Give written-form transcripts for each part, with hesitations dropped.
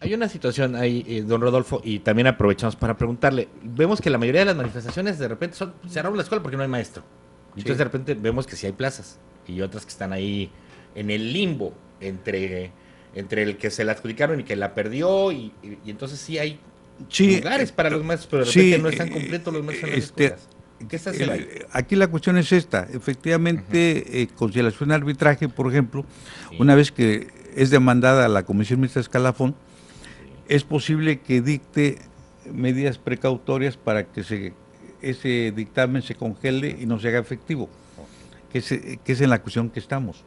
Hay una situación ahí, don Rodolfo, y también aprovechamos para preguntarle. Vemos que la mayoría de las manifestaciones de repente son cerramos la escuela porque no hay maestro. Y entonces Sí. de repente vemos que sí hay plazas y otras que están ahí en el limbo entre el que se la adjudicaron y que la perdió y entonces sí hay Sí, lugares para los maestros, pero de repente sí, no están completos los maestros en las escuelas. ¿Qué está haciendo ahí? aquí la cuestión es esta. Efectivamente, conciliación de arbitraje, por ejemplo, Sí, una vez que es demandada a la Comisión Mixta de Escalafón, es posible que dicte medidas precautorias para que ese dictamen se congele y no se haga efectivo, que es en la cuestión que estamos.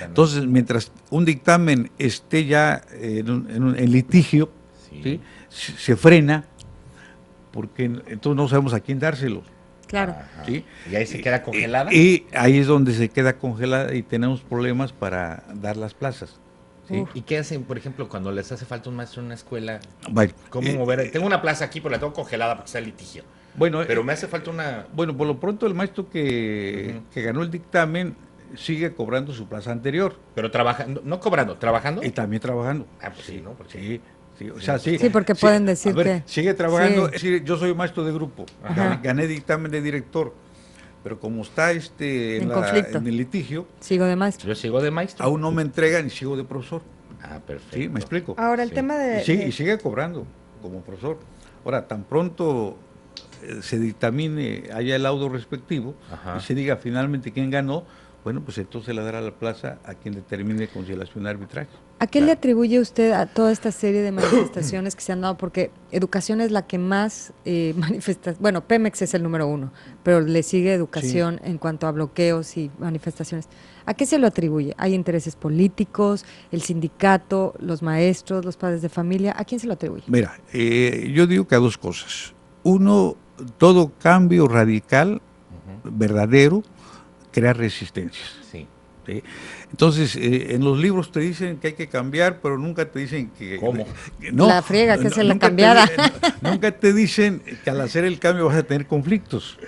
Entonces, mientras un dictamen esté ya en litigio, sí. ¿sí? Se frena, porque entonces no sabemos a quién dárselo. Claro. Ajá. ¿Sí? Y ahí se queda congelada. Y ahí es donde se queda congelada y tenemos problemas para dar las plazas. ¿sí? Uf. ¿Y qué hacen, por ejemplo, cuando les hace falta un maestro en una escuela? Bueno, ¿Cómo mover? Tengo una plaza aquí, pero la tengo congelada porque está en litigio. bueno, Pero me hace falta una... bueno, por lo pronto el maestro que ganó el dictamen sigue cobrando su plaza anterior Pero trabajando, no cobrando, trabajando. y también trabajando. Ah, pues sí, ¿no? Porque... Sí, sí, o sea, sí. Sí, porque pueden decir a ver, que- sigue trabajando, sí. es decir, yo soy maestro de grupo, Ajá. gané dictamen de director, pero como está En conflicto. en el litigio, Sigo de maestro. Yo sigo de maestro. aún no me entregan y sigo de profesor. Ah, perfecto. ¿Sí? ¿Me explico? Ahora, el Sí. tema de... Y sigue cobrando como profesor. Ahora, tan pronto se dictamine, haya el laudo respectivo, Ajá. y se diga finalmente quién ganó, bueno, pues entonces le dará la plaza a quien determine conciliación de arbitraje. ¿A qué le atribuye usted a toda esta serie de manifestaciones que se han dado? Porque educación es la que más manifesta. Bueno, Pemex es el número 1, pero le sigue educación en cuanto a bloqueos y manifestaciones. ¿A qué se lo atribuye? ¿Hay intereses políticos, el sindicato, los maestros, los padres de familia? ¿A quién se lo atribuye? Mira, yo digo que a dos cosas. Uno, todo cambio radical, verdadero, crea resistencias. Sí. ¿sí? Entonces, en los libros te dicen que hay que cambiar, pero nunca te dicen que... ¿Cómo? que La friega, que es la nunca cambiada. Nunca te dicen que al hacer el cambio vas a tener conflictos.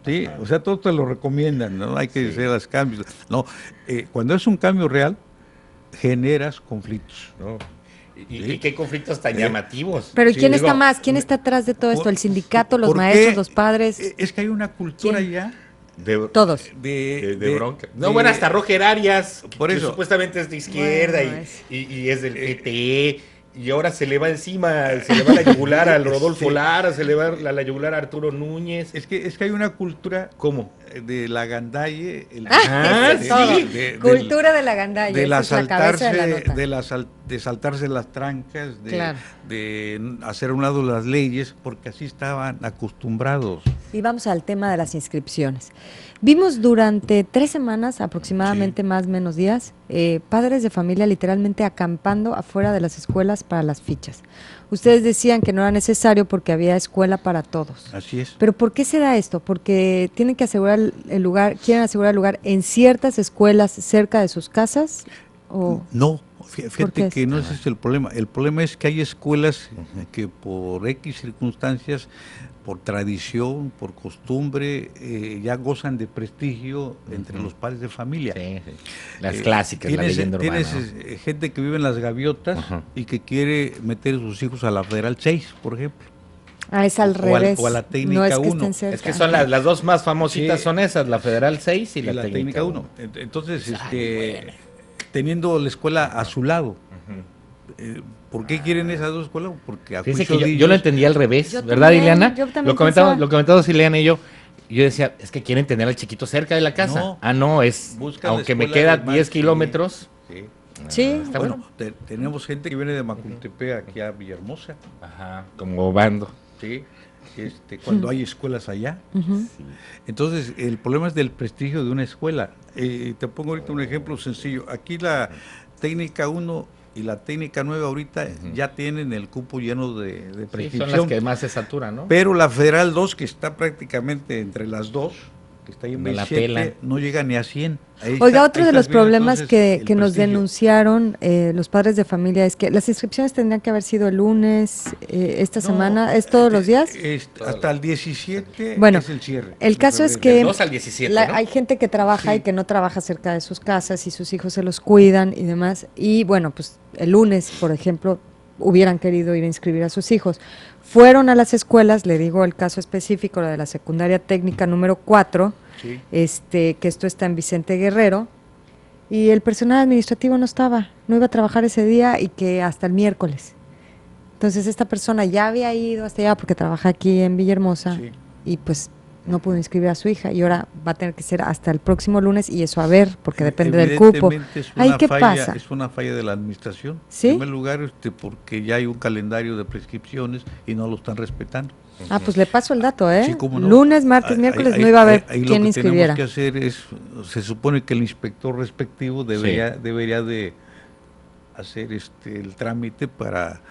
¿sí? O sea, todos te lo recomiendan, no hay que hacer los cambios. No, cuando es un cambio real, generas conflictos. No. ¿Y qué conflictos tan llamativos? Pero ¿y Sí, quién digo, está más? ¿Quién está atrás de todo esto? ¿El sindicato, los ¿por maestros, qué? los padres? Es que hay una cultura ¿Quién? ya Todos. De bronca. No, bueno, hasta Roger Arias, por que eso. supuestamente es de izquierda Bueno, y es del PT, y ahora se le va encima, se le va la yugular al Rodolfo Sí. Lara, se le va la yugular a Arturo Núñez. Es que hay una cultura ¿Cómo? de la gandalle, Ah, Eso es todo. sí. Cultura de la gandalla, de esa es la cabeza de la nota. de saltarse las trancas, Claro. de hacer a un lado las leyes, porque así estaban acostumbrados. Y vamos al tema de las inscripciones. Vimos durante 3 semanas, aproximadamente más o menos días, padres de familia literalmente acampando afuera de las escuelas para las fichas. Ustedes decían que no era necesario porque había escuela para todos. Así es. Pero ¿por qué se da esto? Porque tienen que asegurar el lugar, quieren asegurar el lugar en ciertas escuelas cerca de sus casas o No, ¿Por fíjate qué que no ese es el problema. El problema es que hay escuelas que por X circunstancias, por tradición, por costumbre, ya gozan de prestigio entre los padres de familia. Sí, sí. Las clásicas, la Tienes, leyenda urbana. tienes gente que vive en las gaviotas Ajá. y que quiere meter a sus hijos a la Federal 6, por ejemplo. es al o a- revés? o a la técnica no es que 1. estén cerca. Es que son las dos más famositas, Sí. son esas, la Federal 6 y Y la, la técnica 1. 1. Entonces, Ay, bueno. teniendo la escuela a su lado. ¿Por qué quieren esas dos escuelas? Porque a Fíjense juicio que de yo lo ellos- entendía al revés, Yo ¿verdad, también, Ileana? yo también Lo comentamos, pensaba. lo comentamos Ileana y yo. Y yo decía, es que quieren tener al chiquito cerca de la casa. No. No, es, Buscan la aunque me escuela queda de más, 10 sí. kilómetros. Sí. Sí, Está Bueno, bueno. tenemos gente que viene de Macultepec aquí a Villahermosa. Ajá, como bando. Sí. Cuando hay escuelas allá. ujú. Entonces, el problema es del prestigio de una escuela. Te pongo ahorita un ejemplo sencillo. Aquí la técnica 1 y la técnica 9 ahorita ya tienen el cupo lleno de Sí, son prescripción. las que más se saturan, ¿no? Pero la Federal 2, que está prácticamente entre las dos, que está ahí en No la 27, pelan. no llega ni a 100. Ahí Oiga, está- otro ahí de los estás viendo, problemas entonces, el que nos prestigio. denunciaron los padres de familia es que las inscripciones tendrían que haber sido el lunes, esta No, semana, ¿es todos los días? Hasta el 17 Bueno, es el cierre. el de caso es febrero. que 2 al 17, ¿no? hay gente que trabaja Sí. y que no trabaja cerca de sus casas y sus hijos se los cuidan y demás. Y bueno, pues el lunes, por ejemplo, hubieran querido ir a inscribir a sus hijos. Fueron a las escuelas, le digo el caso específico, la de la secundaria técnica número 4, Sí. que esto está en Vicente Guerrero, y el personal administrativo no estaba, no iba a trabajar ese día y que hasta el miércoles. Entonces esta persona ya había ido hasta allá porque trabaja aquí en Villahermosa Sí. y pues no pudo inscribir a su hija y ahora va a tener que ser hasta el próximo lunes y eso a ver, porque depende del cupo. Evidentemente es Ahí, una ¿qué falla, pasa? es una falla de la administración. ¿Sí? En primer lugar, porque ya hay un calendario de prescripciones y no lo están respetando. Ah, pues le paso el dato, ¿eh? Sí, cómo no. Lunes, martes, miércoles no iba a haber ahí quien lo que inscribiera. tenemos que hacer es, se supone que el inspector respectivo debería de hacer el trámite para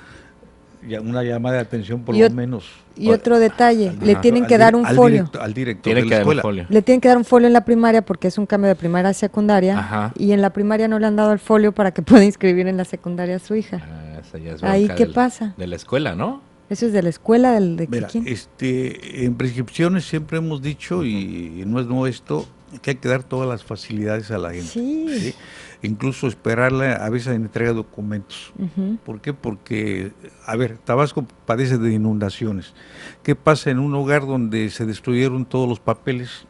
una llamada de atención por Y lo menos. Y otro detalle, le Ajá. tienen que dar un folio. Al director Tiene de que la dar un escuela. folio. Le tienen que dar un folio en la primaria porque es un cambio de primaria a secundaria. Ajá. Y en la primaria no le han dado el folio para que pueda inscribir en la secundaria a su hija. Esa ya es Ahí, bronca ¿qué pasa? de la escuela, ¿no? Eso es de la escuela, de Mira, quién. en prescripciones siempre hemos dicho, y no es nuevo esto, que hay que dar todas las facilidades a la gente. Sí. Incluso esperarla a veces en entrega de documentos. Ujú. ¿Por qué? Porque, a ver, Tabasco padece de inundaciones. ¿Qué pasa en un hogar donde se destruyeron todos los papeles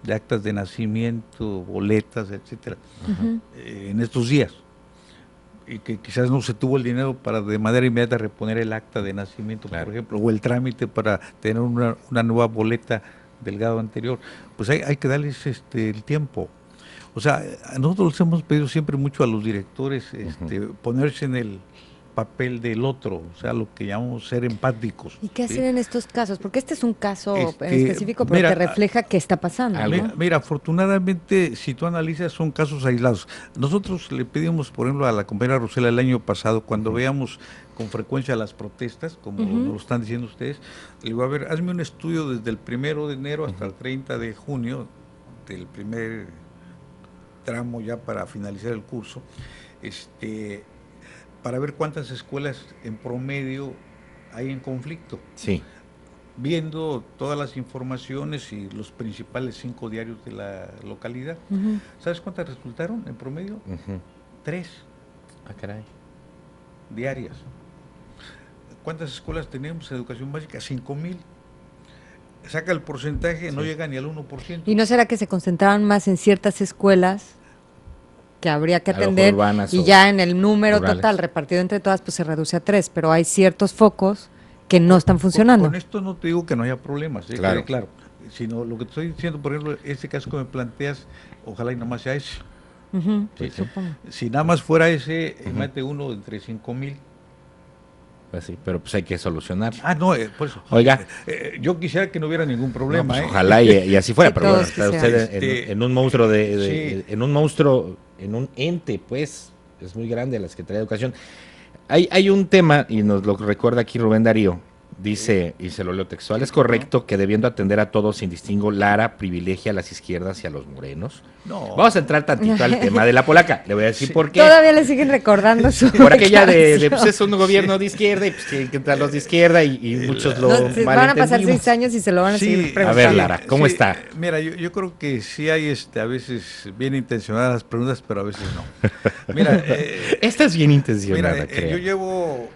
de actas de nacimiento, boletas, etcétera, Ujú. en estos días? Y que quizás no se tuvo el dinero para de manera inmediata reponer el acta de nacimiento, Claro. por ejemplo, o el trámite para tener una nueva boleta del grado anterior. Pues hay que darles el tiempo. O sea, a nosotros les hemos pedido siempre mucho a los directores ponerse en el papel del otro, o sea, lo que llamamos ser empáticos. ¿Y qué ¿sí? hacer en estos casos? Porque este es un caso en Este, específico, pero mira, que refleja qué está pasando, algo. ¿no? Mira, afortunadamente, si tú analizas, son casos aislados. Nosotros le pedimos, por ejemplo, a la compañera Rosela el año pasado, cuando veamos con frecuencia las protestas, como Ujú. nos lo están diciendo ustedes, le digo, a ver, hazme un estudio desde el 1 de enero hasta el 30 de junio, del primer tramo ya para finalizar el curso, para ver cuántas escuelas en promedio hay en conflicto. Sí. Viendo todas las informaciones y los principales 5 diarios de la localidad. Ujú. ¿Sabes cuántas resultaron en promedio? Ujú. 3 Ah, caray. diarias. ¿Cuántas escuelas tenemos en educación básica? 5,000. Saca el porcentaje, no llega ni al 1%. ¿Y no será que se concentraron más en ciertas escuelas que habría que A lo mejor atender urbanas y o ya en el número rurales. total repartido entre todas pues se reduce a 3, pero hay ciertos focos que no están funcionando? Con esto no te digo que no haya problemas, Claro. quede claro. Sino lo que te estoy diciendo, por ejemplo, ese caso que me planteas, ojalá y nada más sea ese. Ujú, Sí, sí. supongo. Si nada más fuera ese, mete uno entre 5,000. Pues sí, pero pues hay que solucionar. Ah, no, por eso. Oiga. Yo quisiera que no hubiera ningún No, problema. pues, ojalá y así fuera, Que pero bueno, todos está quisieran. usted en un monstruo Sí. en un monstruo, en un ente, pues, es muy grande la Secretaría de Educación. Hay un tema, y nos lo recuerda aquí Rubén Darío, dice, y se lo leo textual, ¿es correcto que debiendo atender a todos sin distingo, Lara privilegia a las izquierdas y a los morenos? No. Vamos a entrar tantito al tema de la polaca, le voy a decir Sí. por qué. Todavía le siguen recordando su Por aquella pues declaración. es un gobierno de izquierda y pues que entran los de izquierda y muchos lo No, van a pasar malentendimos. 6 años y se lo van a Sí, seguir A preguntando. ver, Lara, ¿cómo está? Mira, yo creo que sí hay a veces bien intencionadas las preguntas, pero a veces no. Mira, Esta es bien intencionada, mira, creo. yo llevo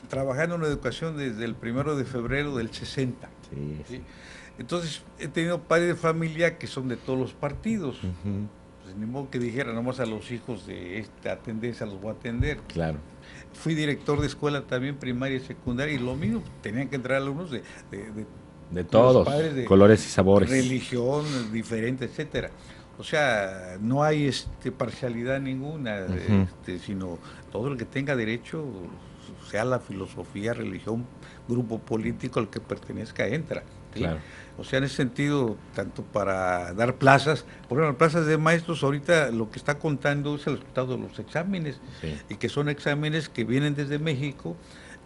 trabajando en educación desde el 1 de febrero del 60. Sí, ¿sí? Entonces, he tenido padres de familia que son de todos los partidos. Ujú, Pues, ni modo que dijera, nomás a los hijos de esta tendencia los voy a atender. claro. Fui director de escuela también, primaria y secundaria, y lo mismo, tenían que entrar alumnos de De los todos, padres de colores y sabores. religión diferente, etcétera. O sea, no hay parcialidad ninguna, Ujú. sino todo el que tenga derecho, sea la filosofía, religión, grupo político al que pertenezca, entra. ¿sí? Claro. O sea, en ese sentido, tanto para dar plazas, por ejemplo, plazas de maestros, ahorita lo que está contando es el resultado de los exámenes, Sí. y que son exámenes que vienen desde México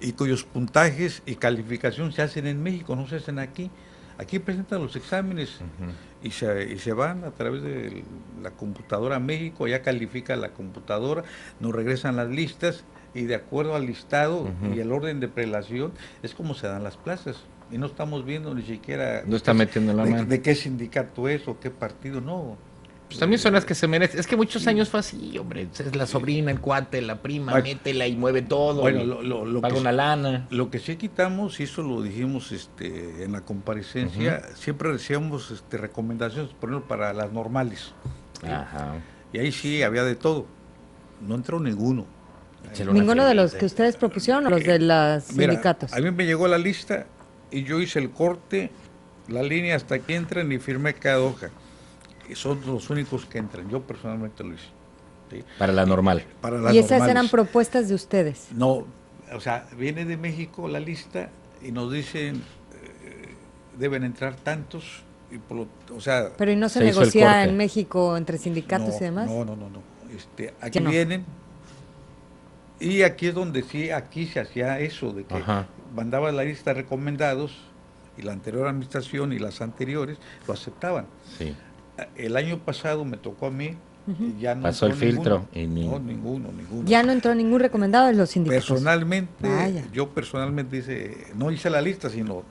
y cuyos puntajes y calificación se hacen en México, no se hacen aquí. Aquí presentan los exámenes Ujú. y se van a través de la computadora a México, ya califica la computadora, nos regresan las listas y de acuerdo al listado Ujú. y el orden de prelación es como se dan las plazas. Y no estamos viendo ni siquiera No está metiendo la mano. de qué sindicato es o qué partido, no. Pues también son las que se merecen. Es que muchos años fue así, hombre. Es la sobrina, el cuate, la prima, Bueno, métela y mueve todo. Bueno, y lo paga que, una lana. lo que sí quitamos, y eso lo dijimos en la comparecencia, siempre decíamos recomendaciones, por ejemplo, para las normales. ¿sí? Ajá. Y ahí sí había de todo. No entró ninguno. Échale una Ninguno de los cremita. que ustedes propusieron, o los de los Mira, sindicatos. a mí me llegó la lista y yo hice el corte, la línea hasta que entran y firmé cada hoja. Y son los únicos que entran. Yo personalmente lo hice. ¿sí? Para la normal. Para las Y esas normales. eran propuestas de ustedes. No, o sea, viene de México la lista y nos dicen deben entrar tantos y o sea, Pero ¿y no se Se hizo el negocia corte. en México entre sindicatos y demás? No. Aquí no. vienen y aquí es donde sí, aquí se hacía eso de que Ajá. mandaba la lista de recomendados y la anterior administración y las anteriores lo aceptaban. Sí. El año pasado me tocó a mí y ya no Pasó el entró filtro ninguno. y ni- Ninguno. Ya no entró ningún recomendado de los sindicatos. Personalmente, Vaya. yo personalmente no hice la lista, sino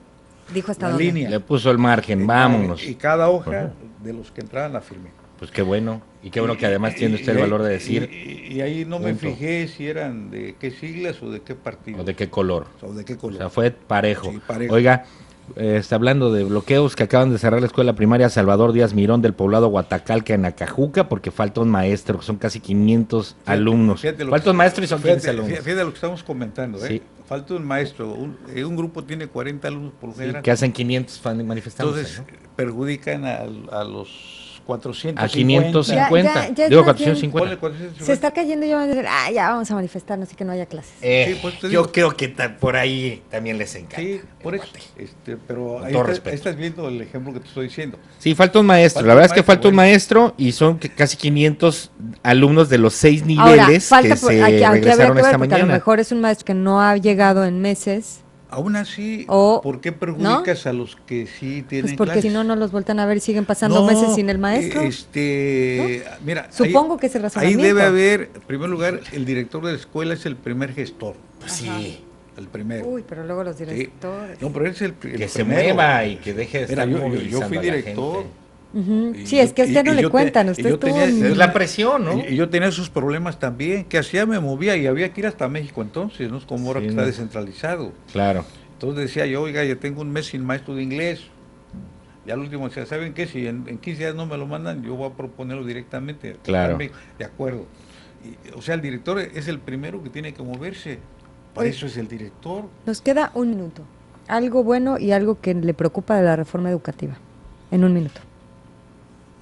Dijo hasta la dónde. línea. Le puso el margen, vámonos. Y cada hoja Ajá. de los que entraban la firmé. Pues qué bueno. Y qué bueno que además tiene usted el valor de decir Y ahí no me punto. fijé si eran de qué siglas o de qué partido. o de qué color. O de qué O color. sea, fue parejo. Sí, parejo. Oiga, está hablando de bloqueos que acaban de cerrar la escuela primaria Salvador Díaz Mirón del poblado Huatacalca en Acajuca porque falta un maestro, que son casi 500 alumnos. Fíjate lo Falta que- un maestro y son 15 fíjate, alumnos. Fíjate lo que estamos comentando. Sí. Falta un maestro. Un grupo tiene 40 alumnos por Sí, general. que hacen 500 manifestándose, Entonces, ¿no? perjudican a los 450. A 550. Ya Digo está bien. 450. Ponle 450. Se está cayendo y ya van a decir, ya vamos a manifestarnos y que no haya clases. Sí, pues te yo digo. creo que por ahí también les encanta. Sí, por el eso. guate. Pero Con ahí, todo ahí respeto. estás viendo el ejemplo que te estoy diciendo. Sí, falta un maestro. Falta La un verdad es que maestro, falta un bueno. maestro y son casi 500 alumnos de los 6 Ahora, niveles falta que se aquí habría que regresaron ver, esta porque a lo mañana. mejor es un maestro que no ha llegado en meses, Aún así, O- ¿por qué perjudicas a los que sí tienen pues porque clases? si no, no los vueltan a ver y siguen pasando No, meses sin el maestro. Mira, Supongo que es el ahí razonamiento. debe haber, en primer lugar, el director de la escuela es el primer gestor, Pues sí, el primero. Uy, pero luego los Sí. directores. No, pero es el que se primero. mueva y que deje de Mira, estar yo movilizando fui a la director. gente. Ujú. y Sí, es que a usted no y le yo cuentan, y usted yo estuvo tenía- en- Es la presión, ¿no? Y yo tenía esos problemas también, que hacía me movía y había que ir hasta México entonces, no es como ahora Sí, que está no. descentralizado. Claro. Entonces decía yo, oiga, ya tengo un mes sin maestro de inglés. Ya al último decía, ¿saben qué? Si en 15 días no me lo mandan, yo voy a proponerlo directamente. Claro. De acuerdo. O sea, el director es el primero que tiene que moverse. Para Oye. eso es el director. Nos queda un minuto. Algo bueno y algo que le preocupa de la reforma educativa. En un minuto.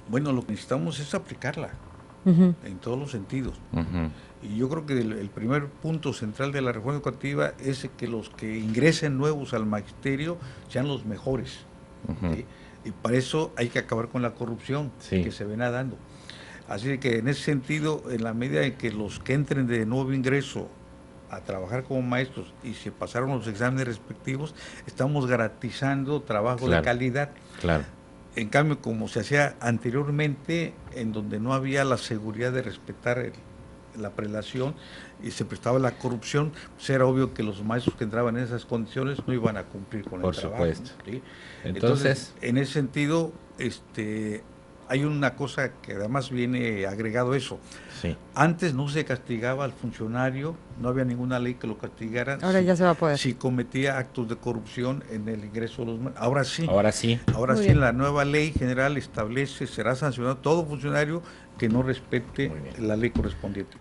Bueno, lo que necesitamos es aplicarla Ujú. en todos los sentidos. Ujú. Y yo creo que el primer punto central de la reforma educativa es que los que ingresen nuevos al magisterio sean los mejores. Ujú. ¿sí? Y para eso hay que acabar con la corrupción Sí. que se ven dando. Así que en ese sentido, en la medida en que los que entren de nuevo ingreso a trabajar como maestros y se pasaron los exámenes respectivos, estamos garantizando trabajo Claro. de calidad. Claro. En cambio, como se hacía anteriormente, en donde no había la seguridad de respetar la prelación y se prestaba la corrupción, pues era obvio que los maestros que entraban en esas condiciones no iban a cumplir con Por el trabajo. supuesto. ¿sí? Entonces, en ese sentido, hay una cosa que además viene agregado eso. sí. Antes no se castigaba al funcionario, no había ninguna ley que lo castigara. Ahora ya se va a poder. Si cometía actos de corrupción en el ingreso de los maestros. Ahora sí. Ahora sí. Ahora Muy sí, bien. la nueva ley general establece, será sancionado todo funcionario que no respete Muy bien. la ley correspondiente.